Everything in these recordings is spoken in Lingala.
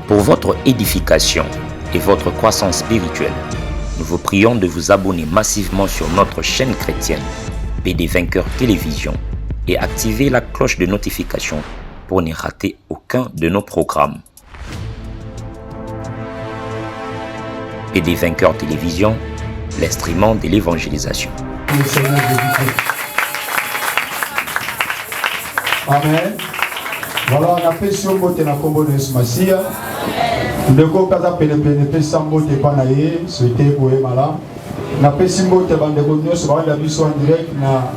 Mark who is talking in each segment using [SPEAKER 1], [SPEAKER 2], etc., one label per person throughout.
[SPEAKER 1] Pour votre édification et votre croissance spirituelle, nous vous prions de vous abonner massivement sur notre chaîne chrétienne PD Vainqueur Télévision et activer la cloche de notification pour ne rater aucun de nos programmes. PD Vainqueur Télévision, l'instrument de l'évangélisation.
[SPEAKER 2] Amen. Voilà, on a fait sur le côté de la combo de Smassia. Le groupe a appelé le Sambo de Panaye, souhaité pour Emala. On a fait Simbo de Bandegonio, sur la mission en direct, na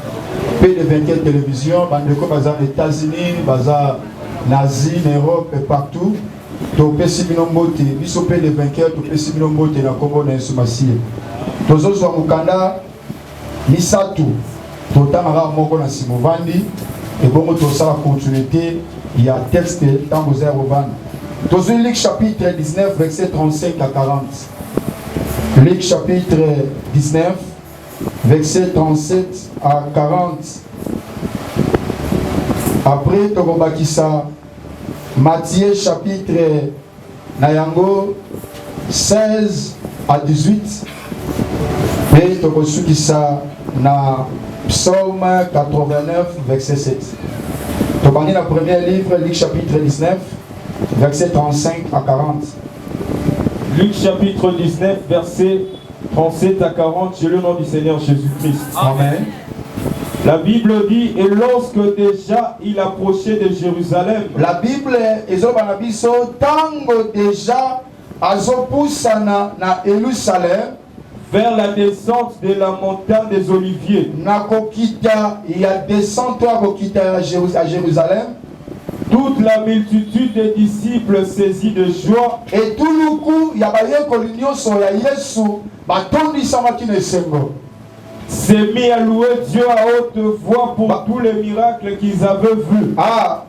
[SPEAKER 2] PD24 télévision, Bandeko Bazar aux États-Unis, Bazar Nazi, en Europe et partout. Donc, Pessiminomote, Biso PD24, Pessiminomote, la combo de Smassia. Tous autres sont Mukanda, Misatu, Totamara Moko na Simovandi. Et bon, tout ça la continuité, il y a texte dans vos aérobanes. Dans Luc chapitre 19, verset 35 à 40. Luc chapitre 19, verset 37 à 40. Après, Togobakisa, Matthieu chapitre Nayango 16 à 18. Et Togosukisa na Psaume 89, verset 7. Donc, on est dans le premier livre, Luc chapitre 19, verset 35 à 40.
[SPEAKER 3] Luc chapitre 19, verset 37 à 40, j'ai le nom du Seigneur Jésus-Christ.
[SPEAKER 2] Amen.
[SPEAKER 3] La Bible dit, et lorsque déjà il approchait de Jérusalem,
[SPEAKER 2] la Bible est tango déjà azopusana na Jérusalem,
[SPEAKER 3] vers la descente de la montagne des Oliviers.
[SPEAKER 2] Il y a descente à Jérusalem.
[SPEAKER 3] Toute la multitude des disciples saisis de joie.
[SPEAKER 2] Et tout le coup, il y a des coloniaux sur la Yesu,
[SPEAKER 3] s'est mis à louer Dieu à haute voix pour tous les miracles qu'ils avaient vus.
[SPEAKER 2] Ah,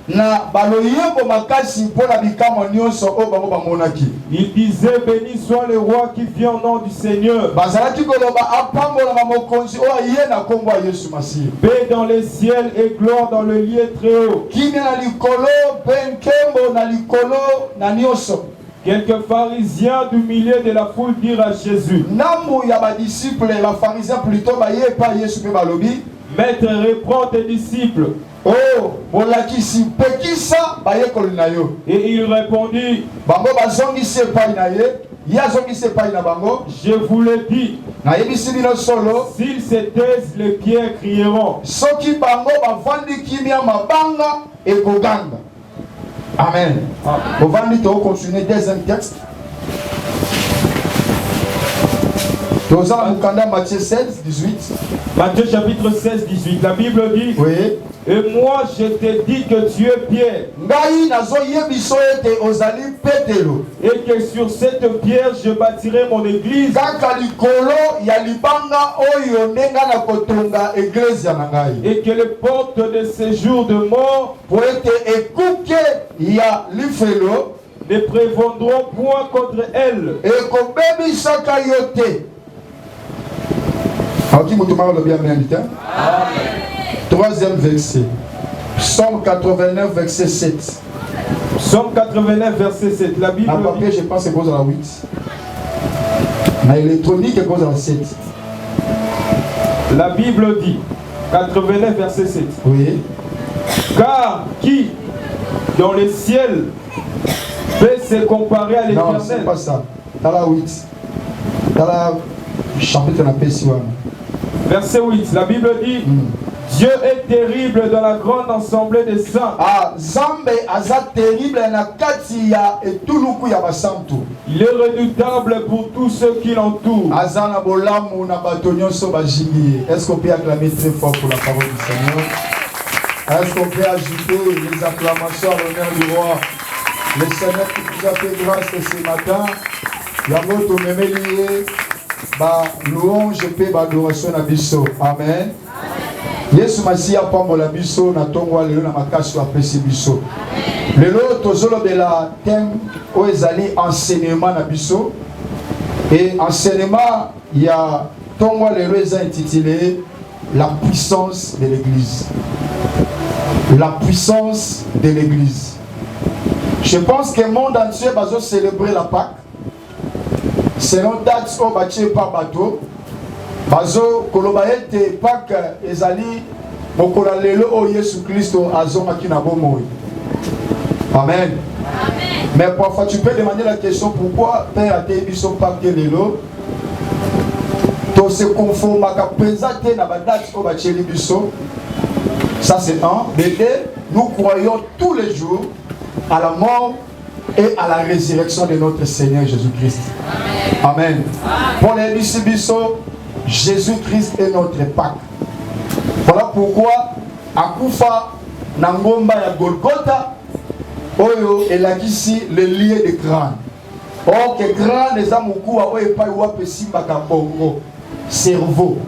[SPEAKER 2] na baloyebo makasi pour la bikamo nyonso o bango bamonaki.
[SPEAKER 3] Il disait béni soit le roi qui vient au nom du Seigneur.
[SPEAKER 2] Bazalaki koloba apambola mamokonzi o aye na kombo ya Yesu Masihi.
[SPEAKER 3] Paix dans les ciels et gloire dans le lieu très haut.
[SPEAKER 2] Kimia na likolo penkembo na likolo na nyonso.
[SPEAKER 3] Quelques pharisiens du milieu de la foule dirent à Jésus.
[SPEAKER 2] Namu ya ba disciples la pharisiens plutôt ba ye pa Yesu pe balobi.
[SPEAKER 3] Maître, reprends tes disciples.
[SPEAKER 2] Oh, bolakisi pekisa baye kolina yo.
[SPEAKER 3] Et il répondit,
[SPEAKER 2] bango bazongi se pa ina ye, ya zongi se pa ina bango.
[SPEAKER 3] Je vous le dis,
[SPEAKER 2] na yebisi bino solo,
[SPEAKER 3] s'ils se taisent, les pierres crieront.
[SPEAKER 2] Soki bango bavandi kimia mabanga et koganga. Amen. Bovandi to continuer deuxième texte. Toza Mukanda Matthieu 16, 18.
[SPEAKER 3] Matthieu chapitre 16, 18. La Bible dit,
[SPEAKER 2] oui.
[SPEAKER 3] Et moi je te dis que tu es Pierre. Et que sur cette pierre je bâtirai mon église. Et que les portes de séjour de mort ne prévaudront point contre elle.
[SPEAKER 2] Troisième verset. Psaume 89, verset 7.
[SPEAKER 3] Psaume 89, verset 7. La Bible.
[SPEAKER 2] En papier, je pense que c'est à la 8. En électronique, c'est à la 7.
[SPEAKER 3] La Bible dit, 89, verset 7.
[SPEAKER 2] Oui.
[SPEAKER 3] Car qui, dans les ciels, peut se comparer à l'Éternel?
[SPEAKER 2] Non, c'est pas ça. Dans la 8. Dans la chapitre de la Pession.
[SPEAKER 3] Verset 8. La Bible dit. Dieu est terrible dans la grande assemblée des saints.
[SPEAKER 2] Ah, Zambe aza terrible na katia et tout le coup ya basantu.
[SPEAKER 3] Il est redoutable pour tous ceux qui l'entourent.
[SPEAKER 2] Azana bolamu na batonyo so bajingi. Est-ce qu'on peut acclamer très fort pour la parole du Seigneur? Est-ce qu'on peut ajouter les acclamations à l'honneur du roi? Le Seigneur qui nous a fait grâce ce matin. Yango to memelié ba louange pe ba adoration na biso. Amen. Yesu Masiya pambola biso na tongwa lelo na makasi apesi biso. Lelo tozolo de la thème o ezali enseignement na biso. Et enseignement ya tongwa lelo eza intitulé la puissance de l'église. La puissance de l'église. Je pense que le monde entier va célébrer la Pâque. Selon date au bâti par bateau. Bazo kolobaete Pâque ezali mokola lelo o Yesu Christo azomaki na bomoi. Amen. Mais parfois tu peux demander la question pourquoi Père a été son Pâque lelo. To se conforme à présenter na date au bâti biso. Ça c'est un. De deux, nous croyons tous les jours à la mort et à la résurrection de notre Seigneur Jésus-Christ. Amen. Pour les biso, Jésus-Christ est notre Pâque. Voilà pourquoi Akufa Nangomba ya Golgotha Oyo elakisi le lieu de crâne. Or que crâne les amoku a oye pa iwa pesimba ka bongo cerveau.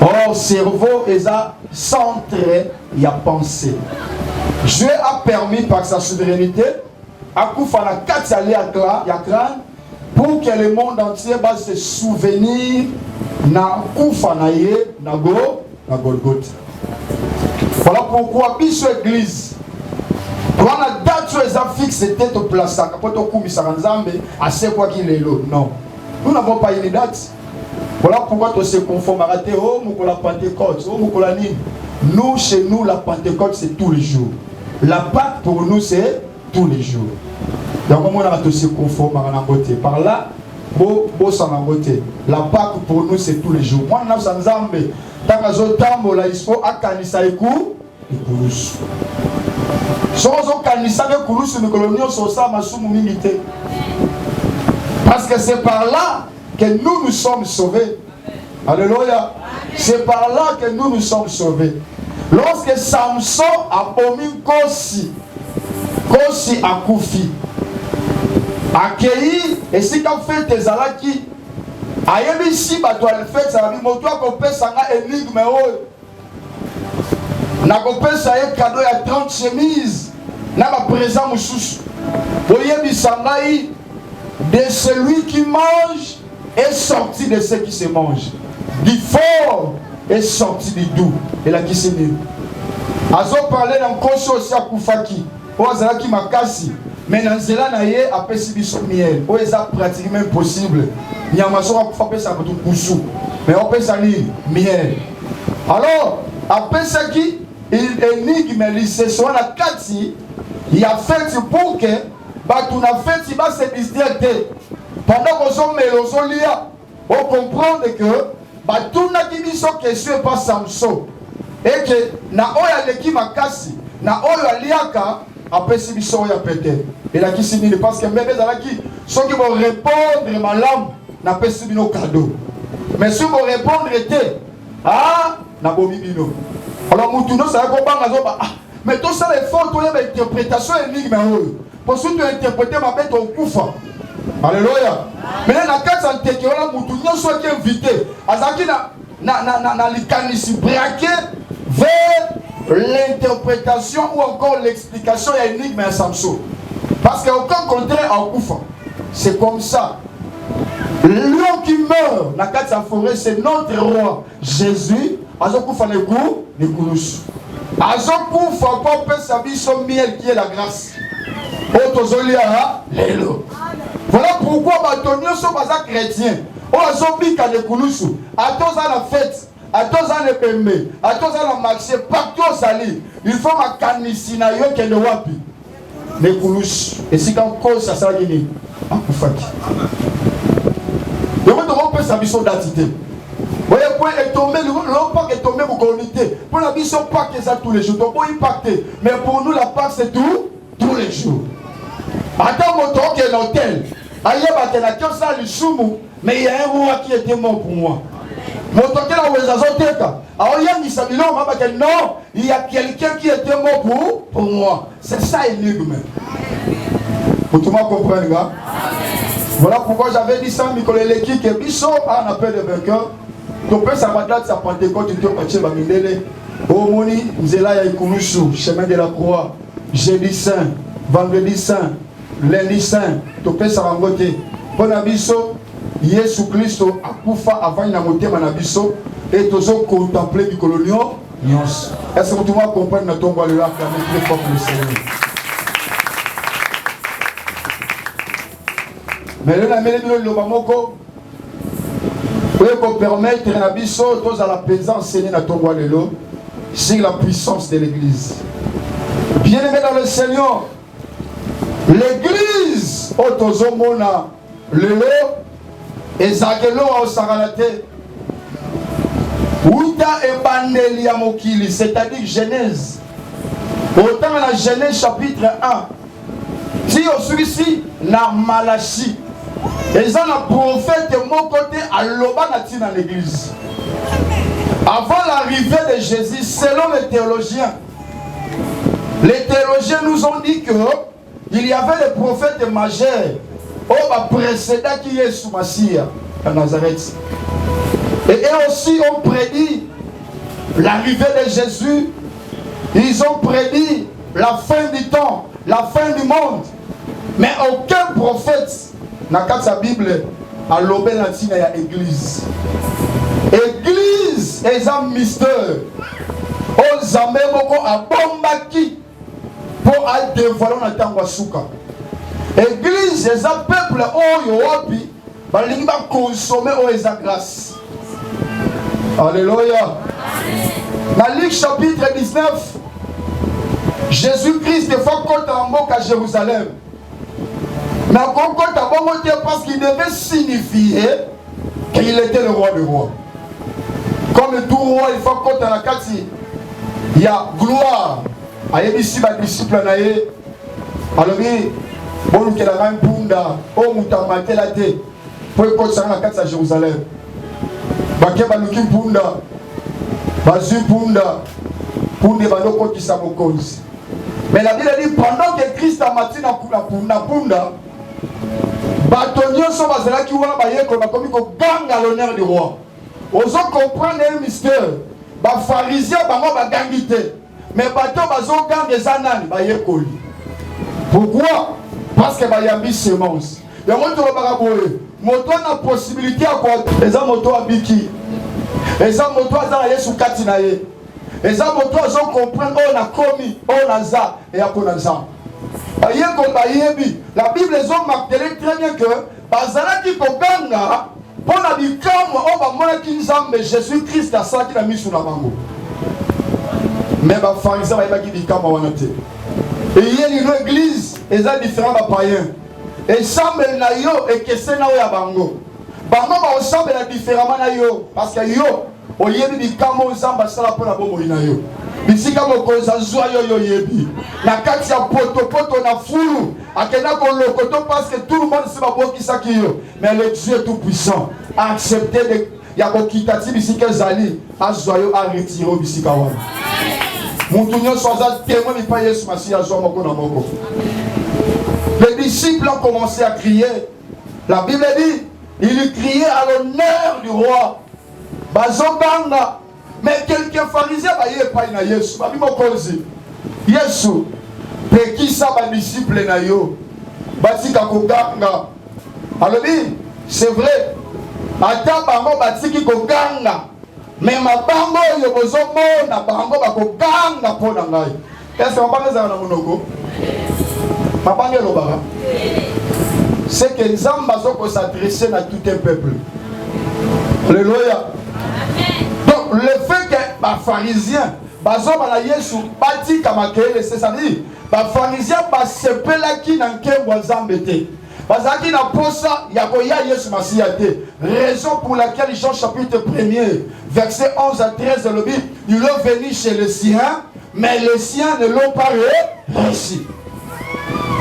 [SPEAKER 2] Or cerveau est un centre y a pensé. Dieu a permis par sa souveraineté Akufa na kati ya crâne pour que le monde entier va se souvenir na kufa na ye na Golgotha. Voilà pourquoi biso église on a date fixe c'était au place à poto kumisa nzambe à ce quoi qu'il est là. Non. Nous n'avons pas une date. Voilà pourquoi tu se conforme à rater oh la Pentecôte, oh la ni. Nous chez nous la Pentecôte c'est tous les jours. La Pâque pour nous c'est tous les jours. Donc on a tous se conforme à côté. Par là beau ça en côté. La Pâque pour nous c'est tous les jours. Moi na nzambe takazo tambola il faut akanisa eku ikulusu. Parce que c'est par là que nous sommes sauvés. Alléluia. C'est par là que nous sommes sauvés. Lorsque Samson a omis Kosi a Koufi, accueilli, et si quand fait tes alaki, aïe ici, bah toi le fait, ça va dire, moi toi qu'on peut s'en énigme. Na kopesa ye cadeau ya 30 chemises na ba présent mususu boye bisangai de celui qui mange est sorti de ceux qui se mangent, du fort est sorti du doux. Et là qui s'est dit azo parler dans koso aussi akufaki o azalaki makasi mais dans zela na ye apesi biso miel o eza pratiquement impossible nyama so akufa pesa ko kusu mais on peut salir miel. Alors apesa qui énigme lycée soit la kati il a fait pour que tu n'as fait il va se distraire pendant qu'on sont mélangés on comprend que tout n'a qui dit son question pas Samson et que na oya leki makasi na oya liaka après si biso ya pété et là qui signifie parce que même dans qui ceux qui vont répondre malam na pesi bino cadeau mais ceux qui vont répondre était na bomi bino. Alors, Moutouno, ça va comprendre, mais tout ça, les forts, tu as une interprétation énigme. Pour ceux qui ont interprété ma bête au Koufa. Alléluia. Mais là, quand tu as Moutouno, soit qui est invité, Azaki na likanisi braqué vers l'interprétation ou encore l'explication énigme à Samson. Parce qu'aucun contraire à Koufa. C'est comme ça. Le lion qui meurt dans la forêt, c'est notre roi Jésus. Azokufa le goût, le koulous. Azokufa pour faire sa vie son miel qui est la grâce. Otozolia, lélo. Voilà pourquoi Batonio sont pas chrétiens. Ozobika le koulous. À tous à la fête, à tous à le pembe, à tous à la marché, partout au sali. Il faut ma canisina yo que le wapi. Le koulous. Et si quand cause ça sera gagné, akufaki. Donc on peut sa vie son d'identité. Voyez, pour être tombé, le Pâques est tombé pour communauté. Pour la mission Pâques, c'est ça tous les jours. Donc, pour impacter. Mais pour nous, la Pâques, c'est tous les jours. Attends, mon temps qui est l'hôtel. Aïe, ça, le choumou. Mais il y a un roi qui était mort pour moi. Mon temps qui est là où les azoteka. Alors, il y a mis ça, non, il y a quelqu'un qui était mort pour moi. C'est ça, énigme. Pour tout le monde comprendre, gars. Voilà pourquoi j'avais dit ça, Nicolas Leki, que Bisso a un appel de vainqueur. Tu peux savoir date sa Pentecôte, tu peux partir à Mindele. Au Moni, Nzela ya Ikunusu, chemin de la croix, jeudi saint, vendredi saint, lundi saint, tu peux savoir voter. Pour Nabiso, Yesu Christo, Akufa, avant Namote Manabiso, et tous contempler du colonial. Est-ce que tout le monde comprend notre tombe le acclamer très fort le Seigneur? Mais là, le Lobamoko, pour permettre à Nabiso, tous à la présence Seigneur na tombe sur la puissance de l'église. Bien-aimé dans le Seigneur, l'église, Otozomona, Lelo, et Zakelo au Saralate, Outa et Bandelia Mokili, c'est-à-dire Genèse. Autant la Genèse chapitre 1, si au celui-ci, na Malachi, et ça, le prophète de mon côté, à l'Obanati dans l'église. Avant l'arrivée de Jésus, selon les théologiens nous ont dit qu'il y avait des prophètes majeurs au précédent qui est sous Massia à Nazareth. Et eux aussi ont prédit l'arrivée de Jésus. Ils ont prédit la fin du temps, la fin du monde. Mais aucun prophète n'a qu'à sa Bible à l'obé latine et l'église. Église est un mystère. Aux améboko à bombaki pour dévoiler dans Tangwasuka. Église est un peuple au yoapi, balingi ba consommer au esa grâce. Alléluia. Dans Luc chapitre 19, Jésus-Christ est fait contre en à Jérusalem. Mais parce qu'il devait signifier qu'il était le roi des rois. Comme tout roi, il faut compter la carte. Il y a gloire. Il y a ici des disciples. Alors, bon, il y a un punda. Oh, moutamate la tête. Pour compter la carte à Jérusalem. Baké baluki punda. Bazu punda. Punda baloko qui s'amokonzi. Mais la Bible dit pendant que Christ a mati na punda. Batonio sont basés qui voient comme ganga l'honneur du roi. Oso comprendre un mystère. Ba pharisiens bango ba gangité. Mais bato bazo gang ezanani ba yekoli. Pourquoi? Parce que ba yambi semence. Ya moto ba boye. Moto na possibilité à quoi? Eza moto abiki. Eza moto azala Yesu kati na ye. Eza moto azo comprendre on a commis, on a za et a konanza. La Bible les ont martelé très bien que bazalaki koganga pour la bikamo on va mona kinzambe Jésus-Christ a ça qui l'a mis sous la bango. Mais les pharisiens va qui bikamo wanate. Et il y a une église, ils ont différents païens. Et semble na yo et que c'est na ya bango. Bango va ensemble la différemment na yo parce que yo o yebi bikamo zamba sala pour la bombo ina yo. Bisika mokoza zwa yo yebi. Na kati ya poto na fulu. Akena ko lokoto parce que tout le monde se va boki sakiyo. Mais le Dieu tout puissant a accepté de ya ko kitati bisika zali azwa yo a retirer bisika wana. Mutunyo soza témoin mi pa Yesu masi azwa moko na moko. Les disciples ont commencé à crier. La Bible dit, ils criaient à l'honneur du roi. Bazobanga. Mais quelques pharisiens baye pa na Yesu. Babi mokozi. Yesu. Pe qui ça ba disciple na yo. Batika koganga. Alors c'est vrai. Ata bango batiki koganga. Mais ma bango yo bozomo na bango bakoganga pona ngai. Est-ce que on parle ça na monoko? C'est que Nzamba s'adresser à tout un peuple. Alléluia. Donc le fait que les pharisiens, c'est ça dit, les pharisiens qui n'ont qu'un Nzambete. Parce qu'il n'a pas ça, il y a Yesu Massiate. Raison pour laquelle Jean chapitre 1er, verset 11 à 13 de la Bible, ils sont venus chez les siens, mais les siens ne l'ont pas réussi.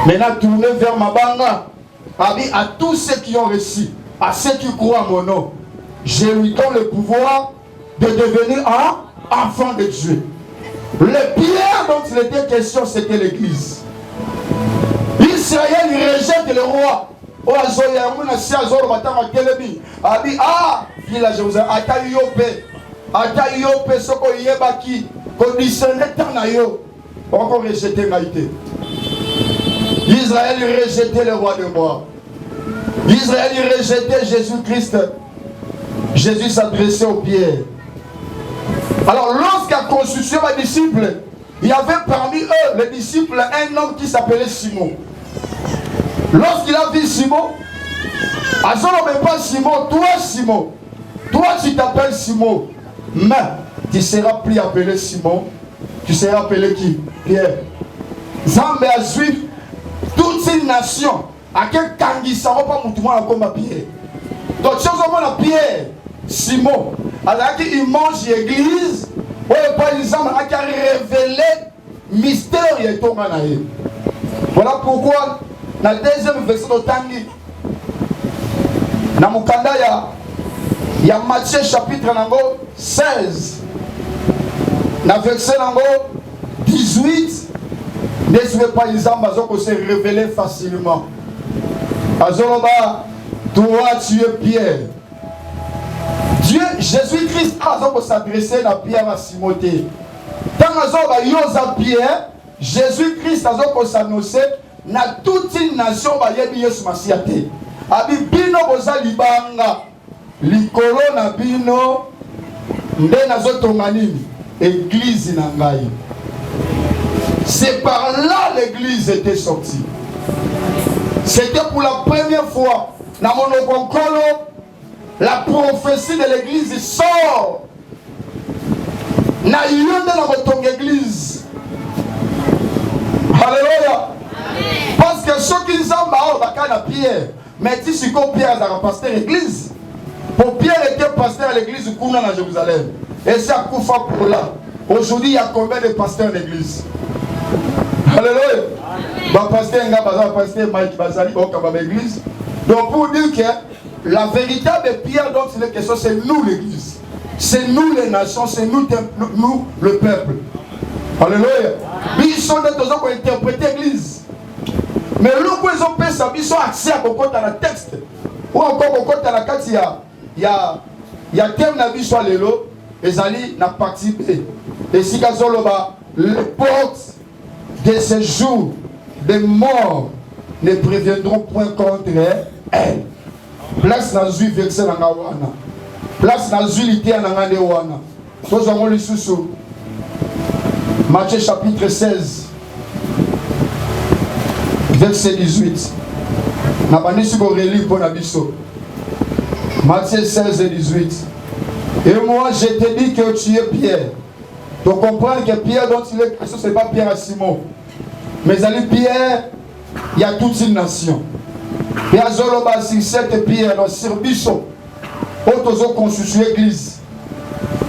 [SPEAKER 2] Maintenant, tournez vers ma banga. À tous ceux qui ont reçu, à ceux qui croient à mon nom, je lui donne le pouvoir de devenir un enfant de Dieu. Le pierre dont il était question, c'était l'église. Israël, il rejette le roi. Village Jérusalem, Ata Yope, Soko Yebaki, conditionné Tanayo, encore rejeté Maïté. Israël rejetait le roi de moi. Israël rejetait Jésus-Christ. Jésus s'adressait aux pierres. Alors lorsqu'il a constitué les disciples, il y avait parmi eux, les disciples, un homme qui s'appelait Simon. Lorsqu'il a vu Simon, à ce moment pas Simon, toi tu t'appelles Simon, mais tu seras plus appelé Simon, tu seras appelé qui? Pierre. Zambé a suivi toute une nation, à quel kangi ça va pas moutouma comme Pierre. Donc si on a Pierre, Simon, alors qu'il mange l'église, par exemple, il a révélé mystère et tout. Voilà pourquoi, dans le deuxième verset de Tangi, dans le Mukanda, il y a Matthieu chapitre 16, dans le verset 18, ne suivez pas les hommes qui se révélent facilement. Azoloba, toi tu es Pierre. Dieu, Jésus-Christ a s'adressé à Pierre à Timothée. Tant que Pierre, Jésus-Christ a s'annoncé na toute une nation bayebi Yesu Masiate. Abi bino boza libanga likolo na bino nde nazotonga nini église na ngai. C'est par là l'église était sortie. C'était pour la première fois dans mon okokolo. La prophétie de l'église sort. Na yonde na votre église. Alléluia. Parce que ceux qui sont là, bakana Pierre. Mais si c'est comme Pierre est pasteur à l'église. Pour Pierre était pasteur à l'église de Kouna à Jérusalem. Et c'est à Koufa pour là. Aujourd'hui, il y a combien de pasteurs à l'église? Alléluia. Bah pasteur pasteur Mike Bazali au l'église. Donc pour dire que la véritable pierre dont il est question, c'est nous l'église. C'est nous les nations, c'est nous le peuple. Alléluia. Ils sont des gens qui ont interprété l'église. Mais l'autre, ils ont fait ça, ils ont accès à beaucoup dans le texte. Ou encore beaucoup dans la carte, il y a thème na vie soit l'élo, et Zali n'a participé. Et si Gazoloba, les portes de ce jour des morts ne préviendront point contre elle. Place na zui verset na wana. Place na zui lité na ngande wana. Tous avons le sous. Matthieu chapitre 16 verset 18. Na bandi si ko relire pour na biso. Matthieu 16 et 18. Et moi je te dis que tu es Pierre. Tu comprends que Pierre dont il est question, ce n'est pas Pierre à Simon. Mais allez Pierre, il y a toute une nation. Et à Zoloba, sur cette pierre, dans Sirbiso, autres ont constitué l'église.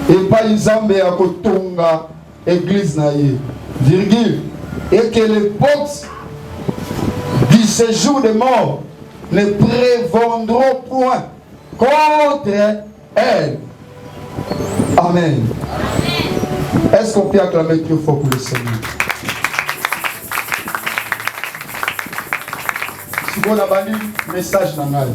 [SPEAKER 2] Et pas une zambe à Kotonga, église naïe. Virgule. Et que les portes du séjour des morts ne prévendront point contre elle. Amen. Est-ce qu'on peut acclamer très fort pour le Seigneur? Si vous avez un message dans la vie.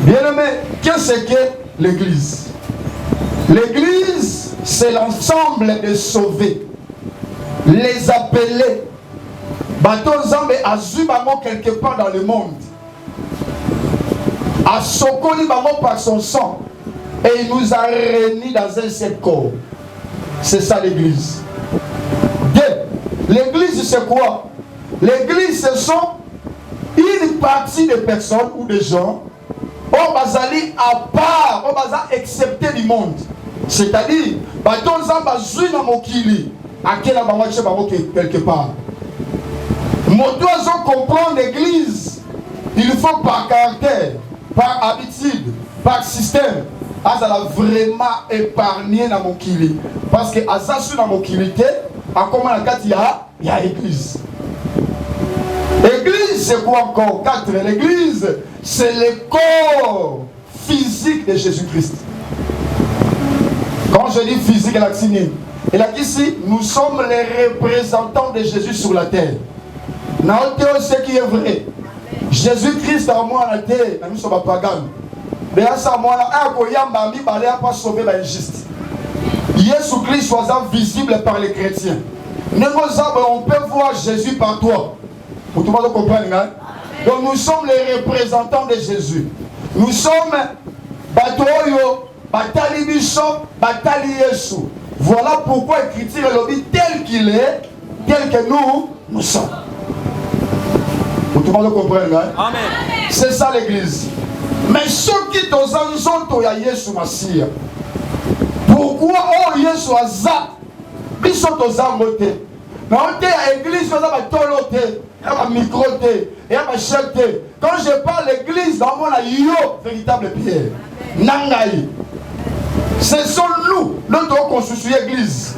[SPEAKER 2] Bien-aimé, qu'est-ce que l'église? L'église, c'est l'ensemble des sauvés, les appelés. Bateau Zambé a Zubango quelque part dans le monde. A Sokoli Bango par son sang. Et il nous a réunis dans un seul corps. C'est ça l'église. L'église c'est quoi? L'église ce sont une partie des personnes ou des gens on va aller à part, on va accepter du monde. C'est-à-dire, bateau Zamba Zuna Mokili, à quel endroit quelque part. Mon doigt comprendre l'église, il faut par caractère, par habitude, par système. Azala vraiment épargné dans mon kili. Parce que Azasu dans mon kilité, à comment la carte il y a l'église. L'église c'est quoi encore? 4. L'église c'est le corps physique de Jésus-Christ. Quand je dis physique, elle a signé. Et là ici, nous sommes les représentants de Jésus sur la terre. Nous ce qui est vrai. Jésus-Christ a moi la terre, nous sommes pagans. Mais à ce moment-là, il n'a pas sauvé l'injuste. Jésus-Christ soit visible par les chrétiens. On peut voir Jésus par toi. Pour tout le monde comprendre. Hein? Donc nous sommes les représentants de Jésus. Nous sommes Batoyo, batali biso, batali Yesu. Voilà pourquoi l'écriture le dit tel qu'il est, tel que nous sommes. Tout le monde comprend, hein? Amen. C'est ça l'église. Mais ceux qui sont en Yesu Massia. Pourquoi oh Yesu Aza? Biso tozango te. Mais on te l'église, on a tolote, on a microte, on a chete. Quand je parle l'église, dans mon yo véritable pierre. Nangaï. Ce sont nous, notre construction l'église.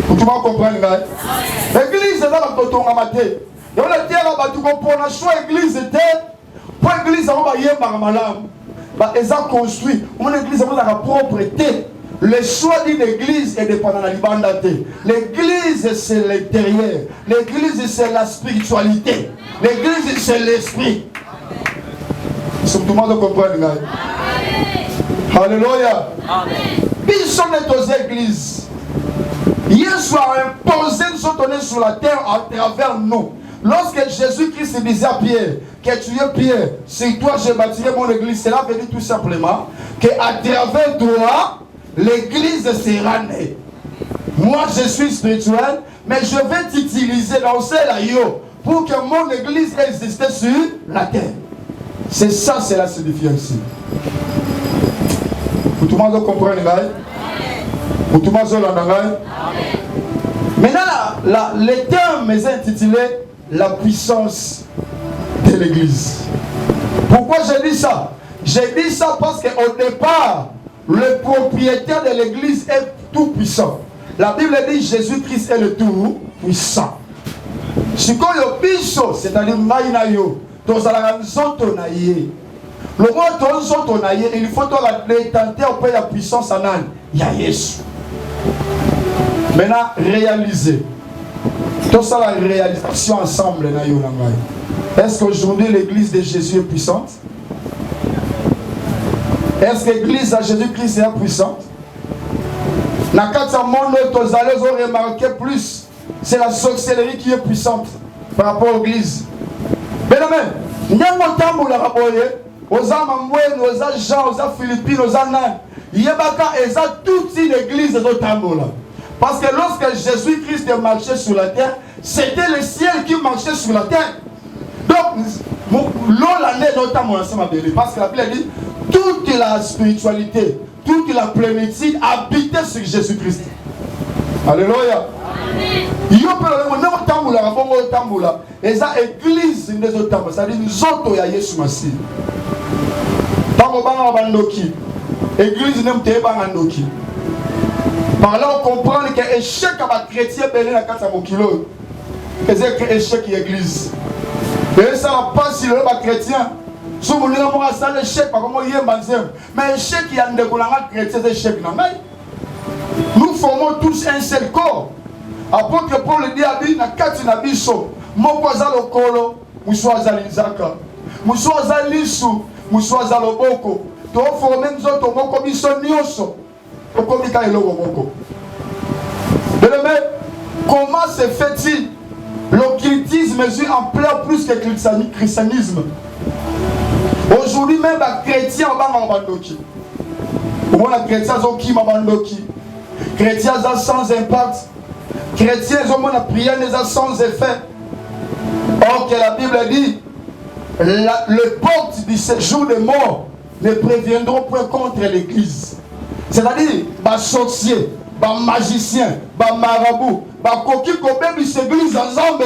[SPEAKER 2] Tout le monde comprend, hein? L'église est dans la coton amaté. Et on a dit à la pour la choix église était pour l'église on va y aller par malam. Bah ils ont construit. Mon église a la propreté. Le choix d'une église est dépendant de la liberté. L'église c'est l'intérieur. L'église c'est la spiritualité. L'église c'est l'esprit. Tout le monde comprend, gars. Alléluia. Amen. Ils sont les églises. Jésus a imposé de se donner sur la terre à travers nous. Lorsque Jésus-Christ disait à Pierre que tu es Pierre, c'est toi je bâtirai mon église, cela veut dire tout simplement qu'à travers toi, l'église sera née. Moi je suis spirituel, mais je vais t'utiliser dans la yo pour que mon église existe sur la terre. C'est ça, c'est la signification. Tout le monde comprend, tout le monde comprend. Maintenant, le terme est intitulé la puissance de l'église. Pourquoi j'ai dit ça? J'ai dit ça parce qu'au départ, le propriétaire de l'église est tout puissant. La Bible dit Jésus-Christ est le tout puissant. Ce qu'on a biso, c'est-à-dire maïnayo, dans la nzoto naïe. Le mot nzoto naïe, il faut tenter auprès de la puissance en âne. Il y a Yesu. Maintenant, réaliser. Tout ça, la réalisation ensemble. Est-ce qu'aujourd'hui l'église de Jésus est puissante? Est-ce que l'église de Jésus-Christ est puissante? Dans le monde, vous allez remarquer plus. C'est la sorcellerie qui est puissante par rapport à l'église. Mais non, nous avons aux Amamboué, aux Jean, aux Philippines, aux Anan. Il y a toute l'église de Tambola. Parce que lorsque Jésus-Christ marchait sur la terre, c'était le ciel qui marchait sur la terre. Donc, l'eau l'année notamment ensemble. Parce que la Bible dit toute la spiritualité, toute la plénitude habitait sur Jésus-Christ. Alléluia. Il y a et ça église des autres, c'est-à-dire nous autres à Jésus Massi. Église n'aime pas Bandoki. Par là, on comprend que l'échec à chrétien belé la 400 kilo. C'est que échec l'église. Et ça n'a pas si le chrétien. Si vous voulez avoir ça, l'échec, pas comment il y a mais l'échec, il y a un chrétien, c'est l'échec. Nous formons tous un seul corps. Apôtre Paul dit à lui, na kati na biso, moko azalo kolo, muso azali nzaka. Muso azali lisu, muso azalo boko. To former nzoto moko biso nyonso. Okomika eloko moko. Mais comment se fait-il? L'occultisme est en plein plus que le christianisme. Aujourd'hui même les chrétiens en bandoki. Comment les chrétiens ont qui bandoki? Chrétiens sans impact. Chrétiens ont la prière sans effet. Or que la Bible dit les portes du séjour des morts ne préviendront point contre l'église. C'est-à-dire, les sorciers, les magiciens, les marabouts, les coquilles qui l'église en Zambé.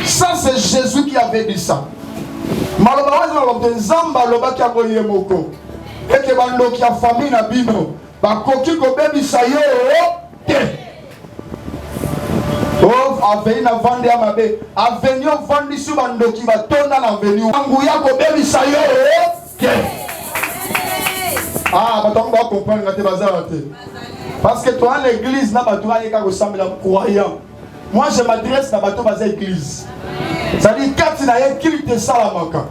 [SPEAKER 2] Ça, c'est Jésus qui avait dit ça. Malheureusement, les Zamba, le qui a voyé Moko. Et que les qui a famille na bino. Les coquilles qui l'église oh, avenue na vendre à ma bé. Avenue vendre sur bando qui va tourner à l'avenue. Angouya ko bebi sayo. Ah, on va comprendre que tu vas parce que toi, l'église n'a pas toi qui ressemble à croyant. Moi, je m'adresse à bateau basé église. C'est-à-dire quand tu n'as qu'il te salamaka.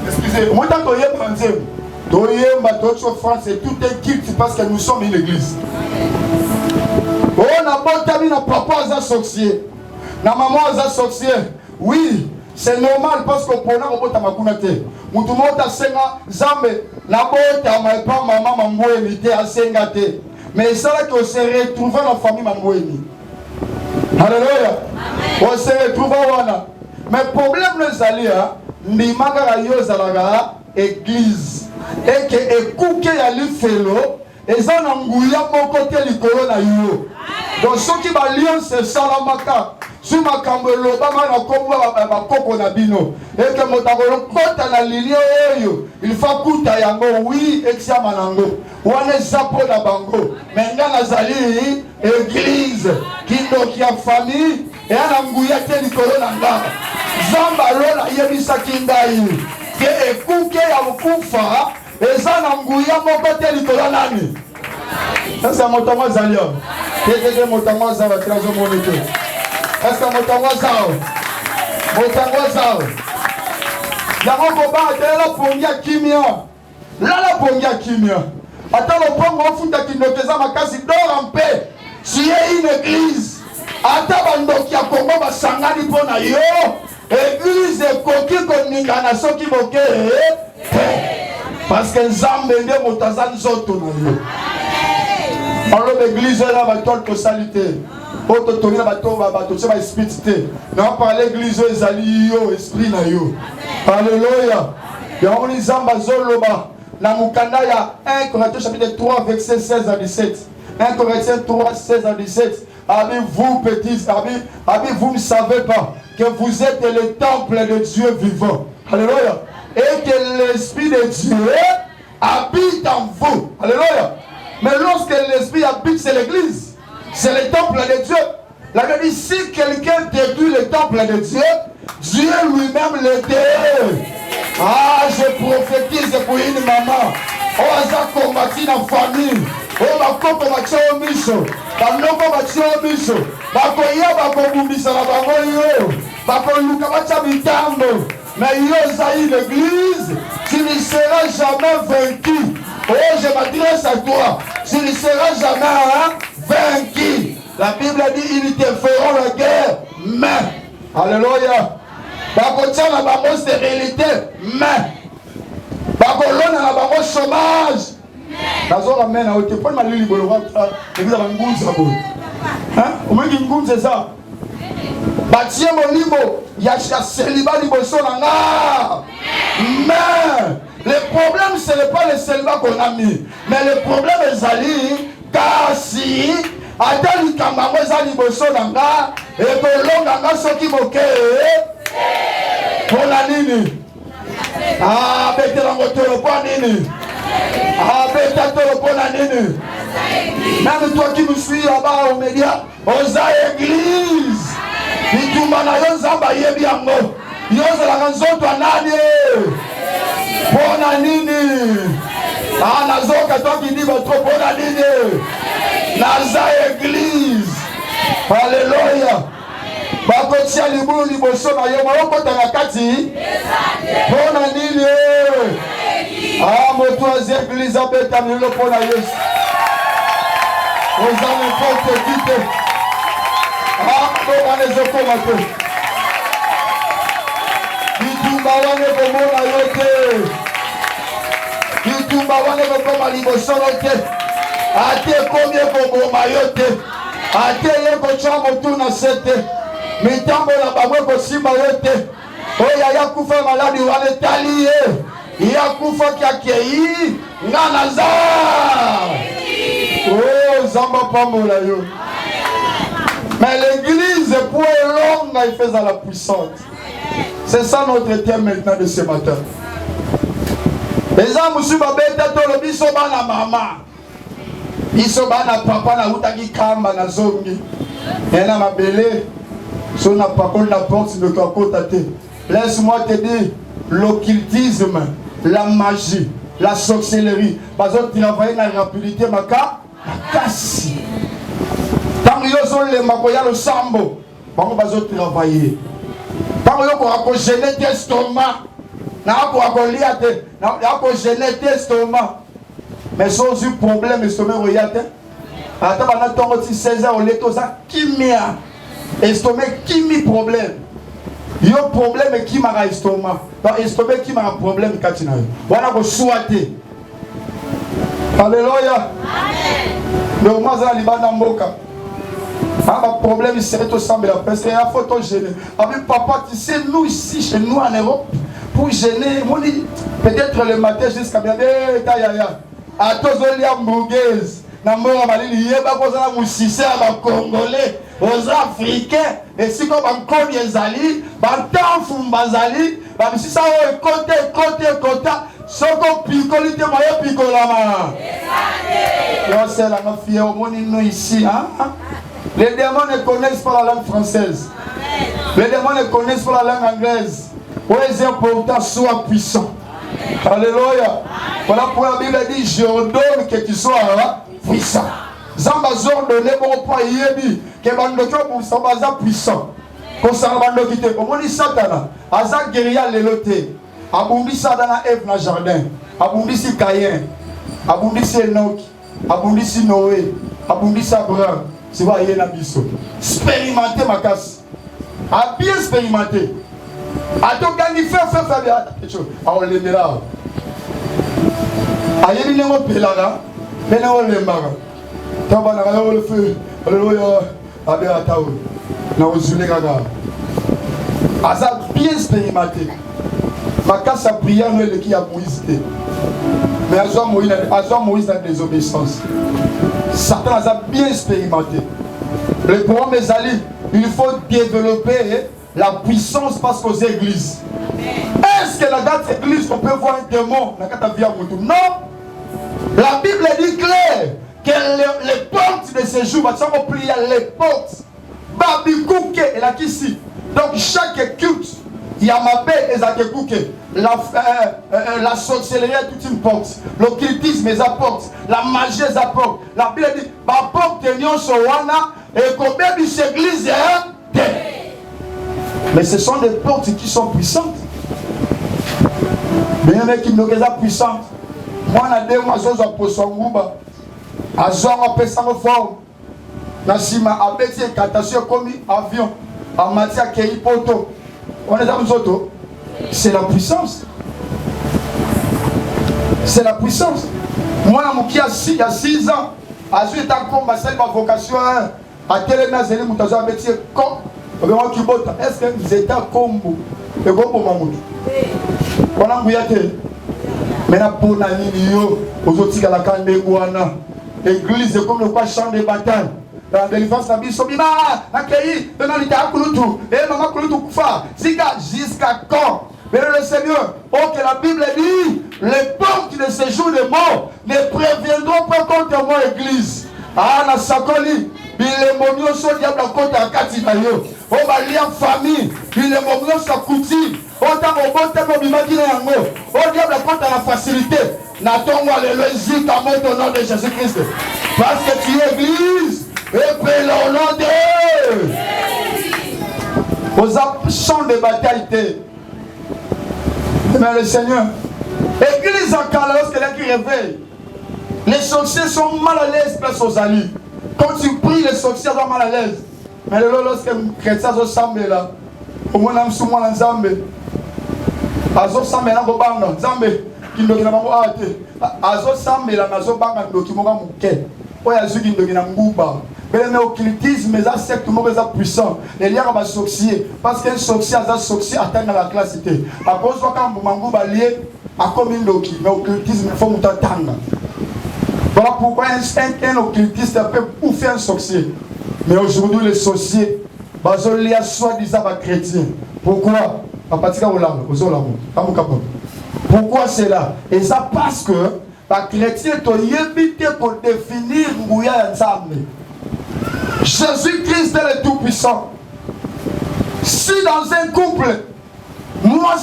[SPEAKER 2] Excusez, moi tant que tu es français. France, c'est tout un culte parce que nous sommes une église. On a pas terminé, papa a sorcier. Na maman a sorcier. Oui, c'est normal parce que pour nous, on a makunate. Mutu mota senga zambe na bota ma pas maman mamboueni te asenga te. Mais ça là qu'on se retrouve dans la famille mamboueni. Alléluia. On se retrouve wana. Mais problème les alliés, ndimaka la yo zalaga église. Et que écouter ya lifelo, et ça na nguya moko te likolo na yo. Donc ceux qui balient c'est salamaka. Si ma kambelo ba ma na komba ba koko na bino. Et que motakolo kota na lilie oyo, il faut kuta yango oui exia manango. Wana zapo na bango. Mais nga nazali église qui donc ya famille et ana nguya te likolo na nga. Zamba lola yebisa kindai. Que ekuke ya ukufa eza na nguya moko te likolo nani. Ça c'est motango zalio. Tete motango zala trazo monite. Est-ce que motango zao? Motango zao. Yango koba la pongia kimia. La pongia kimia. Ata lo pongo futa kinokeza makasi dora mpe. Si une église. Ata bandoki ya Kongo basangani pona yo. Église koki koninga na soki boke. Parce que Nzambe nde motazani zoto na yo. Alors l'église là va tout le salité. Auto tourner na bato ba bato c'est ba spiritualité. Non par l'église ezali yo esprit na yo. Alléluia. Ya on Nzamba zoloba na mukanda ya 1 Corinthiens chapitre 3 verset 16 à 17. 1 Corinthiens 3 16 à 17. Amis vous petits, amis vous ne savez pas que vous êtes le temple de Dieu vivant. Alléluia. Et que l'esprit de Dieu habite en vous. Alléluia. Mais lorsque l'esprit habite, c'est l'église. C'est le temple de Dieu. La Bible dit, si quelqu'un détruit le temple de Dieu, Dieu lui-même le détruit. Ah, je prophétise pour une maman. Oh, ça combattu dans la famille. Oh, ma coco combattu au miso. Ma non combattu au miso. Ma koya, ma kobumbisa la bango. Ma koluka, ma chabitambo. Mais yo, ça y l'église, tu ne seras jamais vaincu. Oh, je m'adresse à toi. Tu ne seras jamais vaincu. La Bible dit, ils te feront la guerre. Mais, alléluia. Bakotia na bango stérilité. Mais, bakolona na bango chômage. Nazo ramène à ote. Pas de malili bolora. Église à bangounza bo. Hein? Au moins qu'il ngounze c'est ça. Batie molimo. Yachka célibat liboso nanga. Mais, le problème, ce n'est pas le célibat qu'on a mis. Mais le problème est Ali, car si, attends, il y a un liboso nanga, et que l'on a soki moke, pour la nini. Ah, bête la moto, pour la nini. Ah, bête la moto, pour la nini. Même toi qui me suis là-bas aux médias, aux églises, il tout manayon zamba yebi yango. Yoza la ranzo toi nani. Pona nini? Ah, nazoka toi qui dit votre pona nini? Naza église. Alléluia. Bakotia libu liboso na yo moko tanga kati. Pona nini? Ah, moto az église abeta milo pona Yesu. Oza n'importe qui te. Ah, on les okoma. Wane komona yote. Kitumba wane kokoma liboso yote. Ate komye koboma yote. Ate yeko chamo tu na sete. Mitambo na babwe kosimba yote. Oya ya kufa maladi wane taliye. Ya kufa kiakei. Ngana za. Oh, zamba pamola yo. Mais l'église pour longue il fait à la puissante. C'est ça notre thème maintenant de ce matin. Les hommes sont babeta tolo biso bana mama. Biso bana papa na utaki kamba na zongi. Ena mabele. So na pakol na porte de kakotate. Laisse-moi te dire l'occultisme, la magie, la sorcellerie. Parce que travailler dans la rapidité makasi. Tant que sont les makoya le sambo. Bango bazo travailler. Tant que vous gêner tes estomac, vous gêner tes estomac. Mais sans un problème, estomac, regardez. Attends, 16 heures, on est tous à kimia. Estomac, kimi problème. Il y a un problème qui m'a estomac. Donc, estomac qui m'a un problème katina. Voilà que souhaiter. Alléluia. Amen. Donc, moi, je vais aller un problème, il serait au semble la parce qu'il y a photo gêné. Avec papa, tu sais, nous ici, chez nous en Europe, pour gêner, peut-être le matin jusqu'à bien, à tous les hamburgues, Namora Malili, Yeba Kozala Moussissé, Congolais, aux Africains, et si comme encore les alliés, Bantan Fumbazali, si ça va côté, Soko Picolite, Maya Picolama. C'est la fille au monde ici, hein? Les démons ne connaissent pas la langue française. Les démons ne connaissent pas la langue anglaise. Oui, c'est important, sois puissant. Alléluia. Voilà pourquoi la Bible dit, je ordonne que tu sois puissant. Zamba ordonné pour pas yebi que bandoko pour s'abaza puissant. Concernant bandokité, au monde Satana, Azak guérilla leloté. Abundi Sadana Eve na jardin. Abundi si Caïn. Abundi si Enoch. Abundi si Noé. Abundi si Abraham. C'est vrai, il y a un abisso. Expérimenter ma casse. A bien expérimenter. A donc gagner faire quelque chose. A on l'aime là. A y a un pelada. Mais non, on l'aime pas. Tabana, on le fait. Alléluia. A bien à Taou. Non, on se gaga. A ça bien expérimenté. Ma casse a prié, nous, le qui a Moïse. Mais à Moïse a des obéissances. Satan a bien expérimenté. Le programme des alliés, il faut développer la puissance parce qu'aux églises. Est-ce que la date église, on peut voir un démon? Non. La Bible dit clair que les portes de ce jour, ça va plier les portes. Babikouke et la Kissi. Donc chaque culte, il y a ma paix et Zakekouke. La sorcellerie est toute une porte. L'occultisme les apporte. La magie les apporte. La Bible dit, ma porte de Nyon Sowana et combien de cette église est. Mais ce sont des portes qui sont puissantes. Mais il y en a qui ne sont pas puissantes. Moi, je suis deux mois pour son groupe. Je suis en forme. Je suis en catastrophe comme avion. En matière qui est poto. On est dans le auto. C'est la puissance. C'est la puissance. Moi, il y a 6 ans, je suis en combat, c'est ma vocation. À Téléma, c'est le mouton, métier comme. Est-ce que vous êtes à Combo? Et Combo Mamoudou. On a bouillé. Maintenant, pour Nanilio, aux autres, à la canne de Gouana, l'église est comme le pas champ de bataille. La délivrance n'a pas été accueillie. Maintenant, il est à Kouloutou. Et maman Kouloutou Koufa. Jusqu'à quand? Mais le Seigneur, oh que la Bible dit, les portes de ce jour de mort ne préviendront pas contre moi, église. Ah, la Sakoli, il est mon so diable contre la Katinayo. Oh, ma lien famille, il est mon sa coutume. Oh, t'as mon bon thème, il m'a dit en mot. Oh, diable contre la facilité. N'attends-moi le logique à mort au nom de Jésus-Christ. Parce que tu es église. Et puis au nom de aux champs de bataille. Mais le Seigneur, église en cas lorsque les qui réveille, les sorciers sont mal à l'aise place aux alliés. Quand tu pries, les sorciers sont mal à l'aise. Mais lorsque les chrétiens sont sambe là, au moins nous sommes en Zambé. Azo sambe là go banga, Zambé qui nous donne maman ate. Azo sambe là nazo banga ndo ki monga muke. Oya zu ki ndo na nguba. Mais l'occultisme, mais ça c'est tout le monde est puissant. Les liens va sorcier parce qu'un sorcier a sorcier atteint la classe. À cause de quand Mangou va lier à combien d'oki, mais l'occultisme il faut nous attendre. Voilà pourquoi un occultiste peut bouffer un sorcier. Mais aujourd'hui les sorciers, ils ont lié soi-disant à chrétiens. Pourquoi? À partir de là, pourquoi c'est là? Et ça parce que les chrétiens ont évité pour définir Ngouya Nzambe. Jésus-Christ est le Tout-Puissant. Si dans un couple, moi,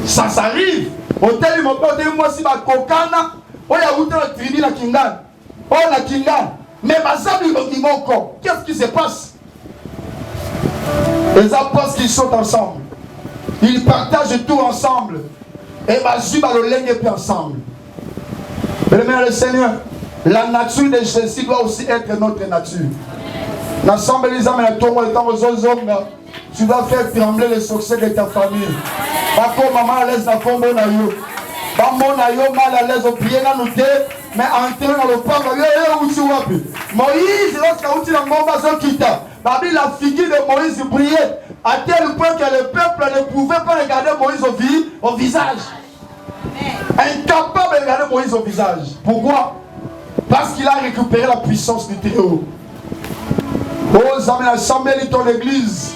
[SPEAKER 2] ça s'arrive. Hôtel, moi, si ma kokana, on a outé la tribu, la kingan. On a kingan. Mais ma salle, qu'est-ce qui se passe? Les apôtres qui sont ensemble. Ils partagent tout ensemble. Et ma jupe a le lègue ensemble. Mais le Seigneur, la nature de Jésus doit aussi être notre nature. L'ensemble des hommes et la tombe, le temps aux hommes, tu dois faire trembler le succès de ta famille. Bako maman à l'aise na kombo na yo. Bambo na yo mal à l'aise au prier na nous mais entrer dans le parc yo uti wapi. Moïse lorsqu'il uti na ngomba zo kita. Babi la figure de Moïse brillait à tel point que le peuple ne pouvait pas regarder Moïse au visage. Incapable de regarder Moïse au visage. Pourquoi? Parce qu'il a récupéré la puissance du Très-Haut. Oh, Zamé a chambé ton église.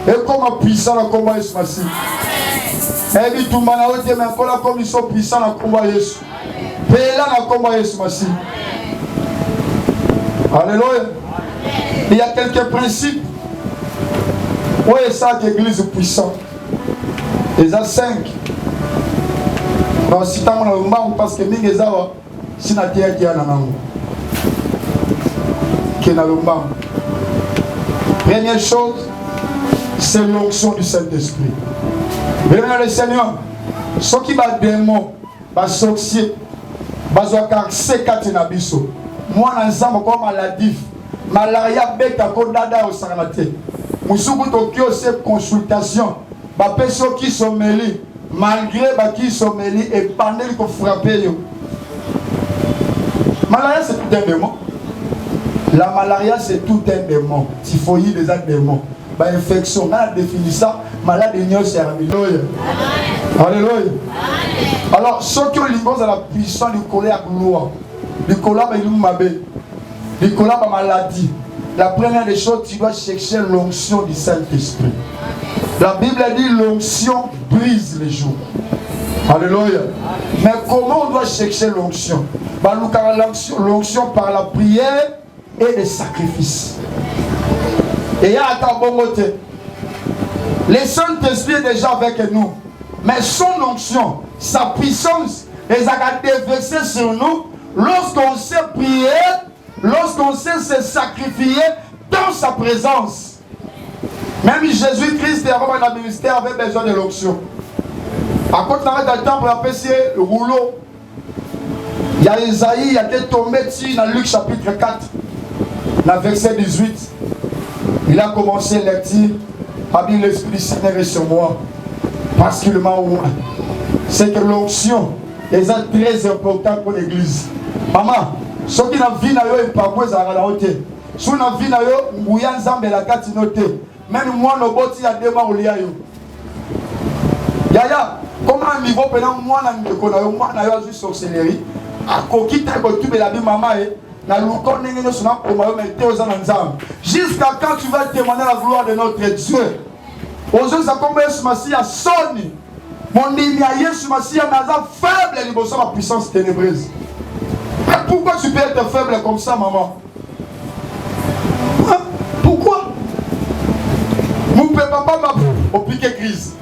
[SPEAKER 2] Et comme puissant la combat Yesu Massi. Et dit tout mana ote mais comme ils sont puissants la combat Yesu. Pela la combat Yesu Massi. Alléluia. Il y a quelques principes. Où est ça l'église puissante? Il y a 5. Non, si tu as un parce que mingi zawa si na tia qui a na nango. Qui na l'omba. Première chose, c'est l'onction du Saint-Esprit. Vraiment le Seigneur, ce qui va démon, va sorcier, va zoakar sekati na biso. Moi na nzambo comme maladif, malaria beta kodada au sangalate. Musuku tokyo se consultation, ba peso qui someli, malgré ba qui someli et pendant qu'il faut frapper yo. Malaria c'est tout un démon. La malaria c'est tout un démon. Typhoïde des démons. Bah infection, on a défini ça. Malade ignorant c'est Alléluia. Alléluia. Alors ceux qui ont l'immense à la puissance du colère à gloire, du colère à l'humain, du colère à maladie. La première des choses, tu dois chercher l'onction du Saint-Esprit. La Bible dit l'onction brise les jours. Alléluia. Mais comment on doit chercher l'onction? Bah, l'onction par la prière et les sacrifices. Et il y a un bon côté. Le Saint-Esprit est déjà avec nous. Mais son onction, sa puissance, les a déversé sur nous lorsqu'on sait prier, lorsqu'on sait se sacrifier dans sa présence. Même Jésus-Christ, avant le ministère, avait besoin de l'onction. À côté de le temple, on a passé le rouleau. Il y a Isaïe, il y a été tombé dessus dans Luc chapitre 4, dans le verset 18. Il a commencé à dire, l'Esprit du Seigneur est sur moi, parce qu'il m'a ouvert. C'est que l'onction est très importante pour l'église. Maman, ce qui n'a vu, n'est pas moi, ça la hauteur. Si on a vu, il y a un zambe la carte notée. Même moi, nos bottes, il y a des mains au lieu. Yaya, comment un niveau pendant moi, moi, je suis juste sorcellerie. À Kokita, tu la vie, maman, jusqu'à quand tu vas témoigner la gloire de notre Dieu. Aujourd'hui, ça commence Yesu Massia sonne. Mon ami Yesu Massia n'a pas faible niveau de la puissance ténébreuse. Mais pourquoi tu peux être faible comme ça, maman? Pourquoi? Mon papa m'a au piqué crise.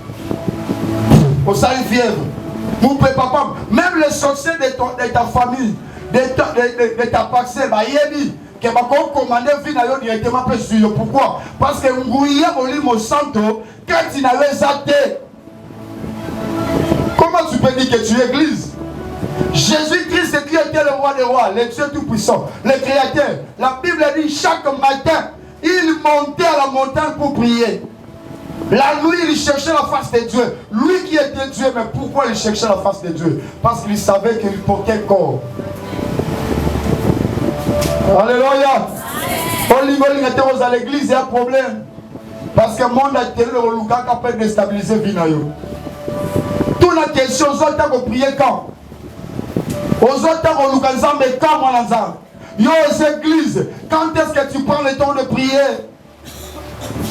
[SPEAKER 2] Au salut fièvre. Mon papa, même les sorciers de ta famille, de ta parcelle, que va commander directement sur. Pourquoi? Parce que Ngouya Molimo Santo, quand il n'avait zaté, comment tu peux dire que tu es église? Jésus-Christ, c'est qui était le roi des rois, le Dieu tout-puissant, le créateur. La Bible dit chaque matin, il montait à la montagne pour prier. La nuit, il cherchait la face de Dieu. Lui qui était Dieu, mais pourquoi il cherchait la face de Dieu? Parce qu'il savait qu'il portait corps. Alléluia. On à l'église, il y a un problème. Parce que le monde a été le Luka capable de déstabiliser Vinayo. Toute la question, aux autres, on prier quand? Aux autres, on Luka Nzambe quand, moi, Nzambe? Yo, aux églises, quand est-ce que tu prends le temps de prier?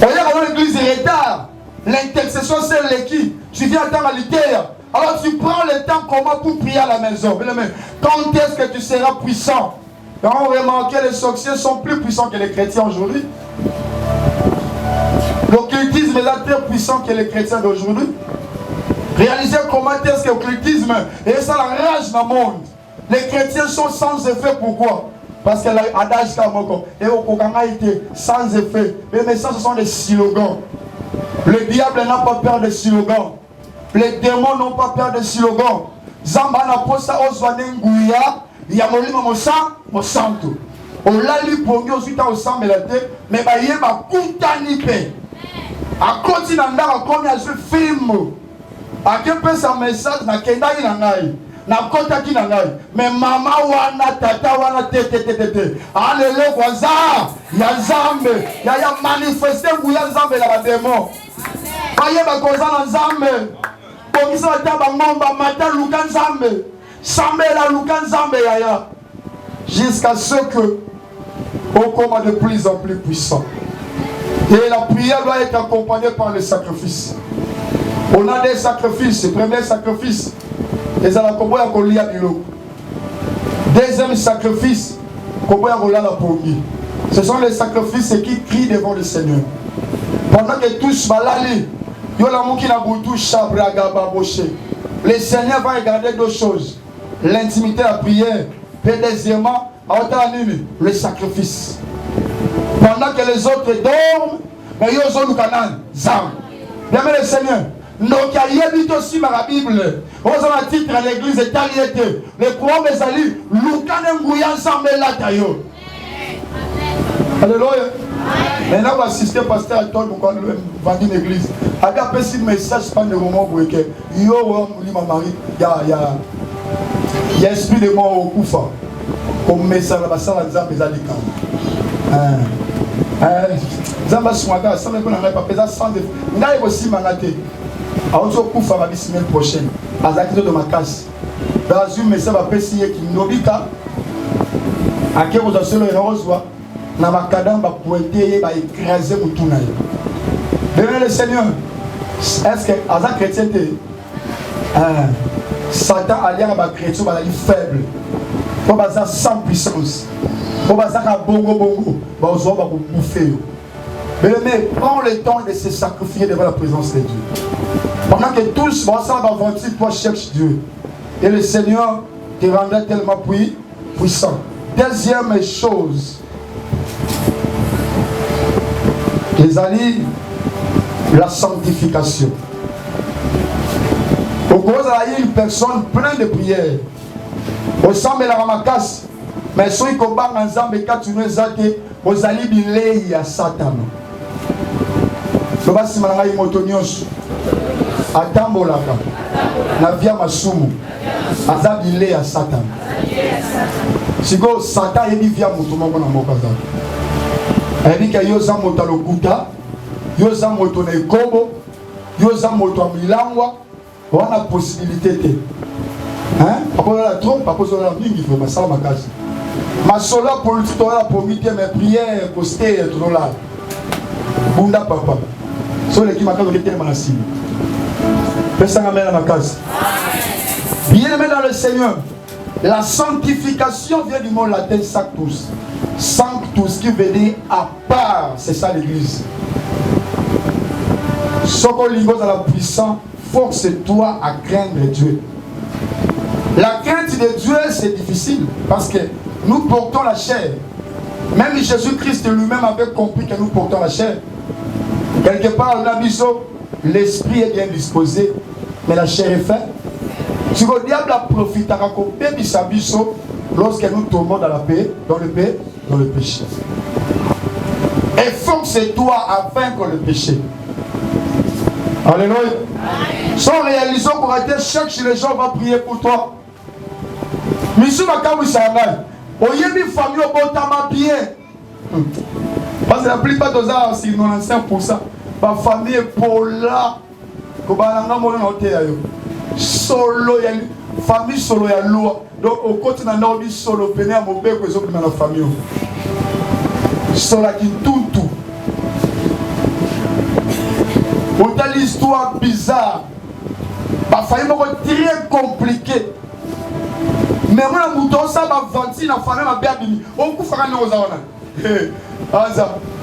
[SPEAKER 2] Regarde, l'église est retard. L'intercession, c'est l'équipe. Tu viens attendre à l'itère. Alors tu prends le temps comment pour prier à la maison. Quand est-ce que tu seras puissant? On remarque que les sorciers sont plus puissants que les chrétiens aujourd'hui. L'occultisme est là très puissant que les chrétiens d'aujourd'hui. Réalisez comment est-ce que l'occultisme et ça la rage dans le monde. Les chrétiens sont sans effet. Pourquoi? Parce que l'adage et au Kokanga était sans effet. Mais ça, ce sont des slogans. Le diable n'a pas peur des slogans. Les démons n'ont pas peur des slogans. Zamba n'a pas ça au Zwanenguya. Il y a mon santo. On l'a lu pour nous ensuite au sang mais la tête. Mais il y a ma kuntanipe. A continué à comme à ce film. A quel peu sa message na kenda ki nangai. Na kota ki nangai. Mais maman wana tata wana te. Alele kwaza. Ya zambe. Ya manifester ku ya zambe la démon. Aye ba koza na zambe. Komisa ta ba ngomba mata lukan zambe. Sambe la lukan zambe ya. Jusqu'à ce que on commence de plus en plus puissant. Et la prière doit être accompagnée par le sacrifice. On a des sacrifices. Le premier sacrifice, deuxième sacrifice, ce sont les sacrifices qui crient devant le Seigneur. Pendant que tous balali, le Seigneur va regarder deux choses. L'intimité, la prière. Et deuxièmement, le sacrifice. Pendant que les autres dorment, mais ils ont le canal. Bien le Seigneur. Donc il y a aussi dans la Bible. On a un titre à l'église et taliété. Les courants mes alliés, Lukanen Gouyan ensemble là taillot. Alléluia. Maintenant on va assister pasteur à toi pour qu'on vende une église. Avec un petit message pas de moment pour que yo ma mari il y a esprit de mort au Koufa. Comme message là ça la Zambie zalika. Zamba Swanga, ça ne peut pas peser sans de. Il y a aussi Manaté. A autre coup, ça va la semaine prochaine. À l'acte de ma casse. Dans une message, va pécier qui n'obita. À qui vous assure le reçoit. Dans ma cadence, va pointer, va écraser mon tournage. Demain le Seigneur. Est-ce que à la chrétienté, Satan allié à ma chrétien va aller faible. Pour ça sans puissance. Pour ça bongo, va vous bouffer. Mais prends le temps de se sacrifier devant la présence de Dieu. Pendant que tous vont s'avancer, toi cherche Dieu. Et le Seigneur te rendra tellement puissant. Deuxième chose, les alliés, la sanctification. Au cause de une personne pleine de prières. Au sein de la ramacasse, mais ceux qui combattent ensemble, quand tu nous as dit, aux alliés, il y a Satan. Loba simanga imoto nyonso atambolaka na via masumu azabile ya Satan. Siko Satan yebi via moto moko na moko za. Ebika yoza moto lokuta, yoza moto na ekobo, yoza moto milangwa, wana possibilité te. Hein? Apola la trompe, apola la mingi vraiment ça makazi. Masola politique la pomité mes prières postées trop là. Bunda papa. Sur les qui m'a dit que la cible. Bien-aimé dans le Seigneur, la sanctification vient du mot latin sanctus. Sanctus qui veut dire à part, c'est ça l'église. Ce qu'on lit dans la puissance, force-toi à craindre Dieu. La crainte de Dieu, c'est difficile parce que nous portons la chair. Même Jésus-Christ lui-même avait compris que nous portons la chair. Quelque part, l'esprit est bien disposé, mais la chair est faite. Si le diable a profité lorsque nous tombons dans la paix, dans le péché. Et force-toi à vaincre le péché. Alléluia. Sans réaliser pour être chaque chez les gens va prier pour toi. Monsieur Makaou Sangal, oyebi famille au bon temps bien. Parce que la plupart des gens, c'est 95%. Ma famille est pour là. Solo, famille solo ya loi. Donc au côté de la vie solo, venez à mon père que j'ai dans la famille. Solo qui tout. Autant l'histoire bizarre. Ma famille est très compliquée. Mais moi, la mouton, ça va ventir la famille, ma belle. On peut faire un autre.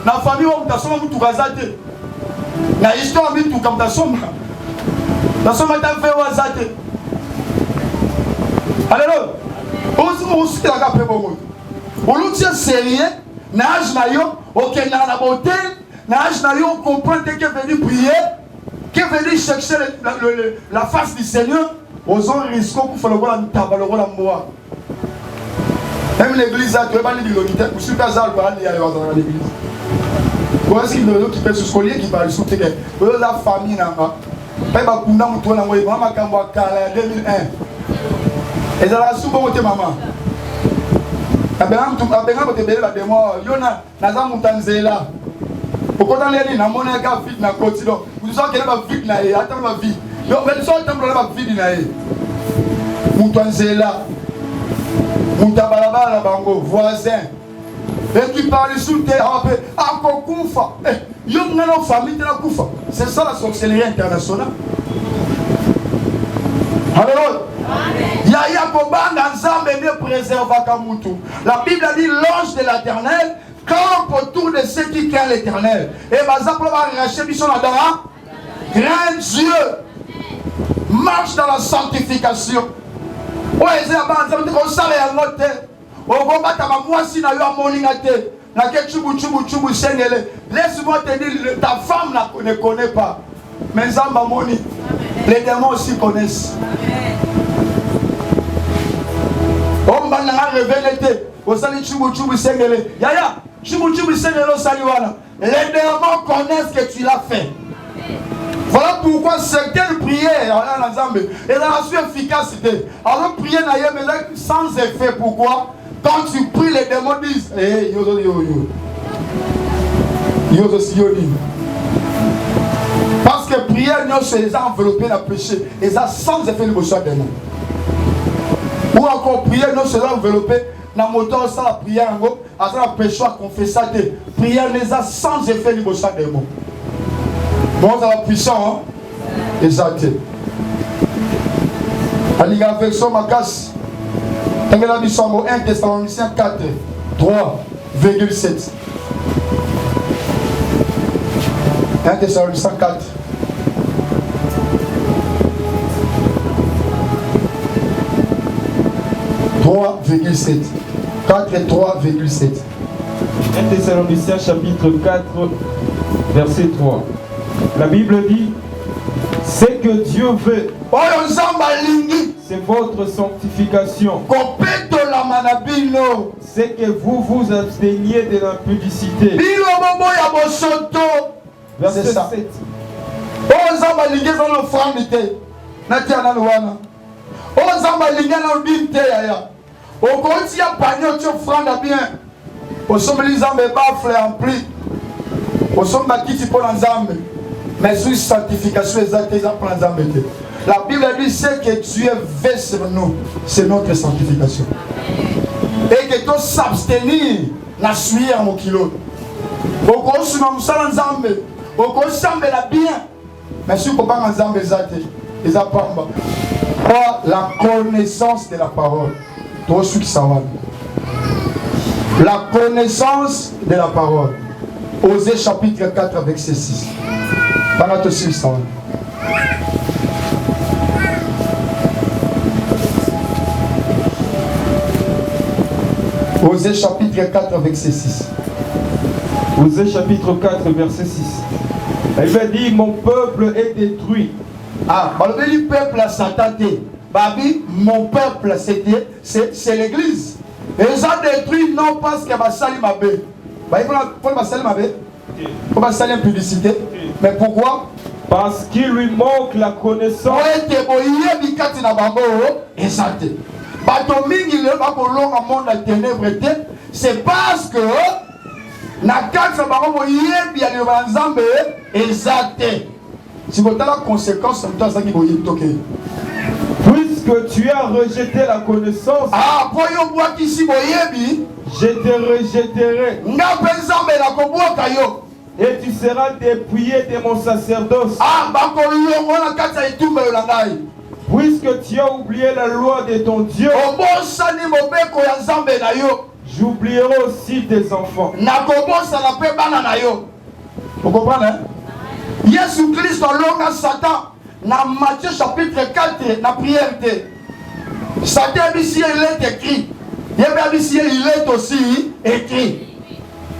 [SPEAKER 2] La famille, on t'a somme tout rasé. La histoire, on tout comme ta somme. La somme est un fait au hasard. Alors, on se fait la cape pour moi. On l'outil sérieux, nage nayo, ok, dans la beauté, nage nayo, on comprend que est venu prier, que est venu chercher la face du Seigneur. Aux hommes risquent pour faire le rôle en tabac, le rôle en moi. Même l'église a trouvé des logiciels pour super zal pour aller à l'église. Voici le qui fait ce collier qui va le soutenir. La famille n'a pas. Pas Kunda Moutoua n'a pas maman Kamba Kala 2001. Et ça la souvent monté maman. Abenam tu abenam te bela de moi. Yona naza mutanzela. Pourquoi dans les na mona ka fit na koti donc. Vous savez qu'elle va vite na e attends ma vie. Donc mais ça temps la vite na e. Mutanzela. Mutabalaba la bango voisin. Et qui parle sous terre, encore Koufa. Yo n'en famille de la Koufa. C'est ça la sorcellerie internationale. Alors, Yaya Kobanga Nzambe ne préserva Kamutu. La Bible a dit l'ange de l'Éternel campe autour de ceux qui craignent l'Éternel. Et Bazapla va arracher Bishon Adara. Grand Dieu marche dans la sanctification. Ouais, c'est la bande, on s'en est à notre tête. Laisse-moi te dire, ta femme ne connaît pas. Mais Zambamoni, les démons aussi connaissent. On va révéler. Les démons connaissent que tu l'as fait. Voilà pourquoi certaines prières, elles ont su efficacité. Alors prier mais sans effet. Pourquoi? Quand tu pries, les démons disent hey, yo. Parce que prière, nous, c'est les enveloppés dans le péché. Et ça, sans effet, le besoin des démons. Ou encore, prière, nous, c'est enveloppé dans le moteur, sans la prière, à la péché, à confesser. Prière, les a sans effet, le besoin des démons. Bon, c'est la puissance, hein? Exact. Aliga avec son macasse. 1 Thessaloniciens 4, 3,7. 1 Thessaloniciens 4. « 3,7. 4 et 3,7.
[SPEAKER 3] 1 Thessaloniciens chapitre 4, verset 3. La Bible dit, c'est que Dieu veut, c'est votre sanctification. C'est que vous vous absteniez de l'impudicité. Verset 7.
[SPEAKER 2] Mais sur sanctification exacte, la Bible dit c'est que Dieu veut sur nous, c'est notre sanctification. Et que tu s'abstenir, na suyer à mon kilo. Au cours la bien, mais si vous ne pas la connaissance de la parole. La connaissance de la parole. Osée chapitre 4 verset 6. Osée chapitre 4 verset 6.
[SPEAKER 3] Osée chapitre 4 verset 6. Elle va dire mon peuple est détruit.
[SPEAKER 2] Ah, le peuple a satané. Babi, mon peuple c'est l'église. Et ils ont détruit non parce que Bassali m'a bé. Pourquoi Bassali m'a bé? Pourquoi Bassali a publicité? Mais pourquoi?
[SPEAKER 3] Parce qu'il lui manque la connaissance.
[SPEAKER 2] C'est parce que si vous avez la conséquence,
[SPEAKER 3] puisque tu as rejeté la connaissance, je te rejetterai. Et tu seras dépouillé de mon sacerdoce. Puisque tu as oublié la loi de ton Dieu, j'oublierai aussi tes enfants.
[SPEAKER 2] Vous comprenez? Jésus Christ a Satan. Dans Matthieu chapitre 4, la prière. Satan ici il est écrit. Ici il est aussi écrit.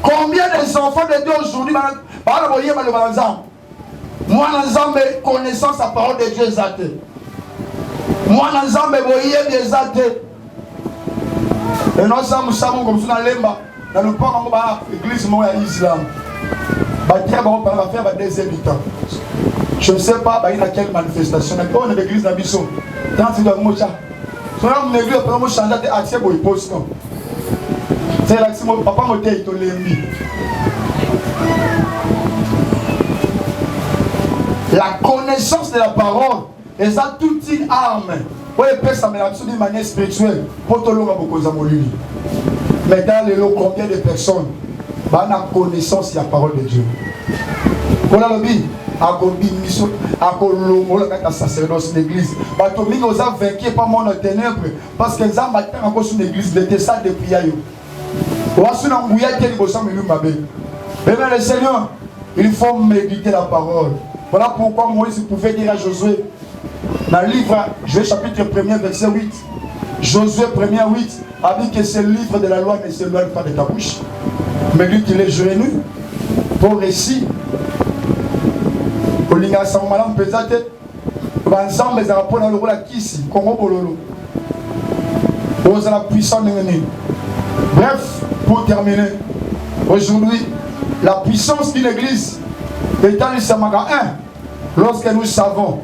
[SPEAKER 2] Combien d'enfants de Dieu aujourd'hui, moi, nous connaissance la parole de Dieu. Moi, nous avons des athées. Et nous sommes comme ça, dans le l'église, moi, l'islam. va faire des habitants. Je ne sais pas il y a quelle manifestation. Mais on est l'église d'Abisso. Quand tu dois mourir, si on est l'église, on peut changer d'accès pour les postes. C'est là que mon papa m'a dit qu'il l'ennemi. La connaissance de la parole est ça toute une arme. Oui, il peut s'améliorer d'une manière spirituelle. Pour tout le monde, mais dans les lots, combien de personnes ont la connaissance de la parole de Dieu? On a le dit, à la sacerdoce de l'église. Ils ont vaincu par mon ténèbres parce qu'ils ont battu encore sur l'église. Ils étaient ça depuis hier. Mais le Seigneur, il faut méditer la parole. Voilà pourquoi Moïse pouvait dire à Josué, dans le livre, Josué chapitre 1er, verset 8, Josué 1er 8, a dit que ce livre de la loi ne s'éloigne pas de ta bouche, mais lui qui est genou, pour récit, au linga samalam pesate, ensemble les rapports dans le rôle à Kisi, Congo Bololo, aux la puissance de l'ennemi. Bref, pour terminer, aujourd'hui, la puissance d'une église est dans le Samaga 1, lorsque nous savons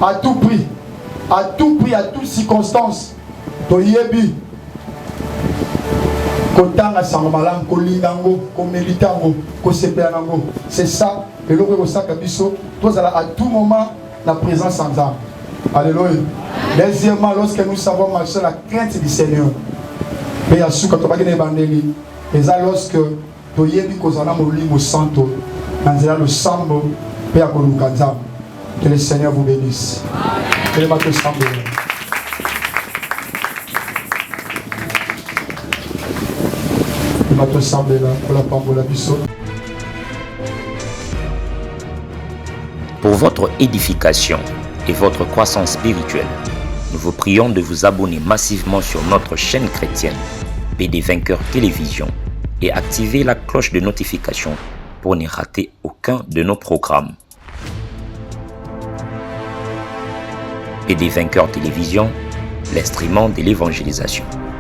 [SPEAKER 2] à tout prix, à toutes circonstances, Toyebi, Kotanga Sangamalam, Kolingango, Komelitango, Kosepeanango, c'est ça, et l'eau de Sakabiso, tous à tout moment, la présence en âme. Alléluia. Deuxièmement, lorsque nous savons marcher la crainte du Seigneur, et à ce que tu vas gagner bandeli, et ça lorsque Toyebi Kozana Molimo Santo, dans le Sambo, Père Kolukanzam, que le Seigneur vous bénisse. Que le bateau semble. Le bateau semble là, pour la pambola biso.
[SPEAKER 1] Pour votre édification et votre croissance spirituelle, nous vous prions de vous abonner massivement sur notre chaîne chrétienne PD Vainqueur Télévision et activer la cloche de notification pour ne rater aucun de nos programmes. PD Vainqueur Télévision, l'instrument de l'évangélisation.